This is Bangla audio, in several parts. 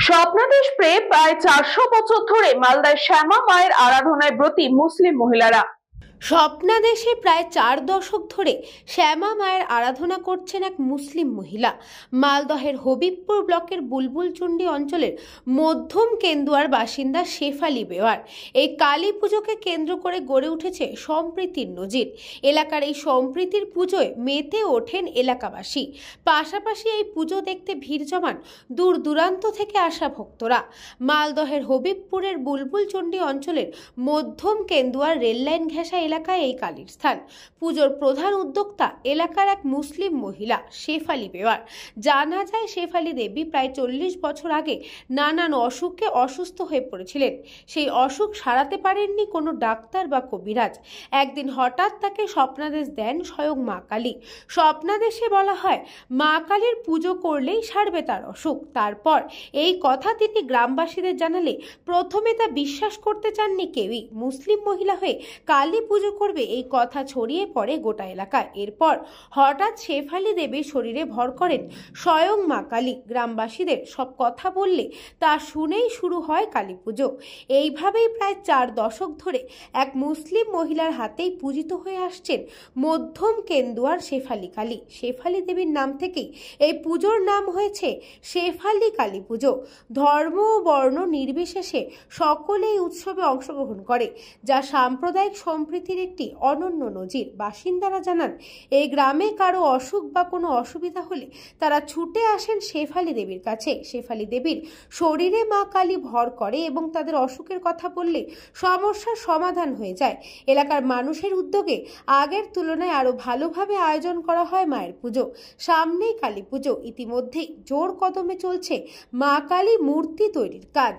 স্বপ্নাদেশ পেয়ে প্রায় 400 বছর ধরে মালদায় শ্যামা মায়ের আরাধনায় ব্রতী মুসলিম মহিলারা। স্বপ্নাদেশে প্রায় 4 দশক ধরে শ্যামা মায়ের আরাধনা করছেন এক মুসলিম মহিলা। মালদহের হবিবপুর ব্লকের বুলবুলচুন্ডি অঞ্চলের মধ্যম কেন্দুয়ার বাসিন্দা শেফালি বেওয়ার। এই কালী পুজোকে কেন্দ্র করে গড়ে উঠেছে সম্প্রীতির নজির। এলাকার এই সম্প্রীতির পুজোয় মেতে ওঠেন এলাকাবাসী। পাশাপাশি এই পুজো দেখতে ভিড় জমান দূর দূরান্ত থেকে আসা ভক্তরা। মালদহের হবিবপুরের বুলবুলচুন্ডি অঞ্চলের মধ্যম কেন্দুয়ার রেললাইন ঘেঁষা এলাকায় এই কালীর স্থান। পুজোর প্রধান উদ্যোক্তা এলাকার এক মুসলিম মহিলা শেফালি বেওয়ার। জানা যায় শেফালি দেবী প্রায় 40 বছর আগে নানান অসুখে অসুস্থ হয়ে পড়েছিলেন। সেই অসুখ সারাতে পারেননি কোনো ডাক্তার বা কবিরাজ। একদিন হঠাৎ তাকে স্বপ্নাদেশ দেন স্বয়ং মা কালী। স্বপ্নাদেশে বলা হয় মা কালীর পুজো করলেই সারবে তার অসুখ। তারপর এই কথা তিনি গ্রামবাসীদের জানালে প্রথমে তা বিশ্বাস করতে চাননি কেউই। মুসলিম মহিলা হয়ে কালী পুজো করবে এই কথা ছড়িয়ে পড়ে গোটা এলাকায়। এরপর হঠাৎ শেফালি দেবীর শরীরে ভর করেন স্বয়ং মা কালী। গ্রামবাসীদের সব কথা বললে তা শুনেই শুরু হয় কালী পুজো। এইভাবেই প্রায় 4 দশক ধরে এক মুসলিম মহিলার হাতেই পূজিত হয়ে আসছেন মধ্যম কেন্দুয়ার শেফালি কালী। শেফালি দেবীর নাম থেকেই এই পুজোর নাম হয়েছে শেফালি কালী পুজো। ধর্ম ও বর্ণ নির্বিশেষে সকলে এই উৎসবে অংশগ্রহণ করে, যা সাম্প্রদায়িক সম্প্রীতির একটি অনন্য নজির। বাসিন্দারা জানান, এই গ্রামে কারো অসুখ বা কোনো অসুবিধা হলে তারা ছুটে আসেন শেফালি দেবীর কাছে। শেফালি দেবীর শরীরে মা কালী ভর করে এবং তাদের অসুখের কথা বললে সমস্যার সমাধান হয়ে যায়। এলাকার মানুষের উদ্যোগে আগের তুলনায় আরো ভালোভাবে আয়োজন করা হয় মায়ের পুজো। সামনেই কালী পুজো, ইতিমধ্যেই জোর কদমে চলছে মা কালী মূর্তি তৈরির কাজ।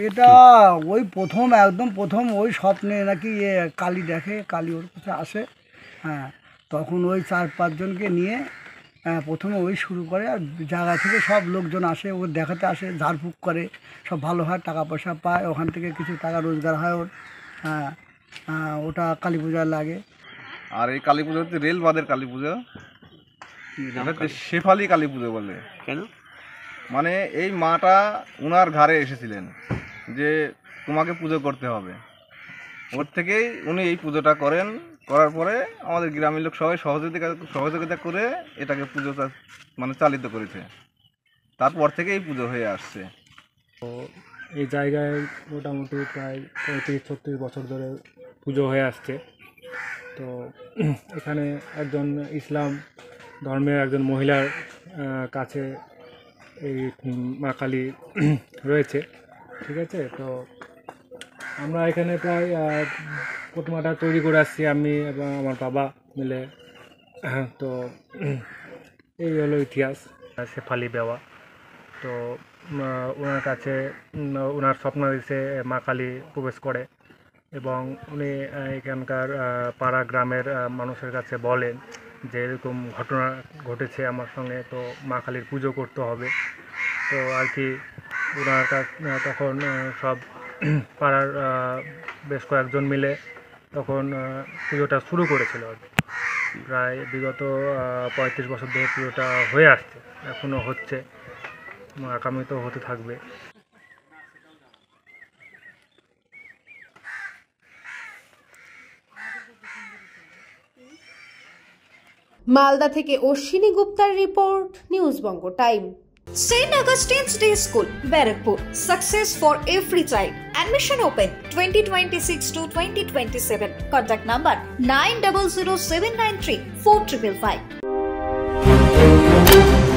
এটা ওই প্রথম একদম প্রথম ওই স্বপ্নে নাকি কালী দেখে, কালী ওর কাছে আসে। হ্যাঁ, তখন ওই 4-5 জনকে নিয়ে প্রথমে ওই শুরু করে। আর জায়গা থেকে সব লোকজন আসে, ও দেখাতে আসে, ঝাড়ফুঁক করে, সব ভালো হয়, টাকা পয়সা পায়, ওখান থেকে কিছু টাকা রোজগার হয় ওর। হ্যাঁ, ওটা কালী পূজায় লাগে। আর এই কালী পুজো হচ্ছে রেলবাদের কালী পুজো, শেফালি কালী পুজো বলে। কেন? মানে এই মাটা উনার ঘরে এসেছিলেন যে তোমাকে পুজো করতে হবে, ওর থেকেই উনি এই পুজোটা করেন। করার পরে আমাদের গ্রামের লোক সবাই সহযোগিতা করে এটাকে পুজো মানে চালিত করেছে। তারপর থেকে এই পুজো হয়ে আসছে। তো এই জায়গায় মোটামুটি প্রায় 35-36 বছর ধরে পুজো হয়ে আসছে। তো এখানে একজন ইসলাম ধর্মের একজন মহিলার কাছে এই মা কালী রয়েছে, ঠিক আছে। তো আমরা এখানে প্রায় প্রতিমাটা তৈরি করে আসছি আমি এবং আমার বাবা মিলে। তো এই হলো ইতিহাস শেফালি বেওয়া। তো ওনার কাছে ওনার স্বপ্নাদেশে মা কালী প্রবেশ করে এবং উনি এখানকার পাড়া গ্রামের মানুষের কাছে বলেন যে এরকম ঘটনা ঘটেছে আমার সঙ্গে, তো মা কালীর পুজো করতে হবে। তো আর কি ওনার তখন সব পাড়ার বেশ কয়েকজন মিলে তখন পুজোটা শুরু করেছিল। প্রায় বিগত 35 বছর ধরে পুজোটা হয়ে আসছে, এখনও হচ্ছে, আগামীতেও হতে থাকবে। মালদা থেকে Ashwini গুপ্তার report, news Banga time. St. Augustine's Day School, Barakpur. Success for every child. Admission open 2026 to 2027. Contact number 900793 4555.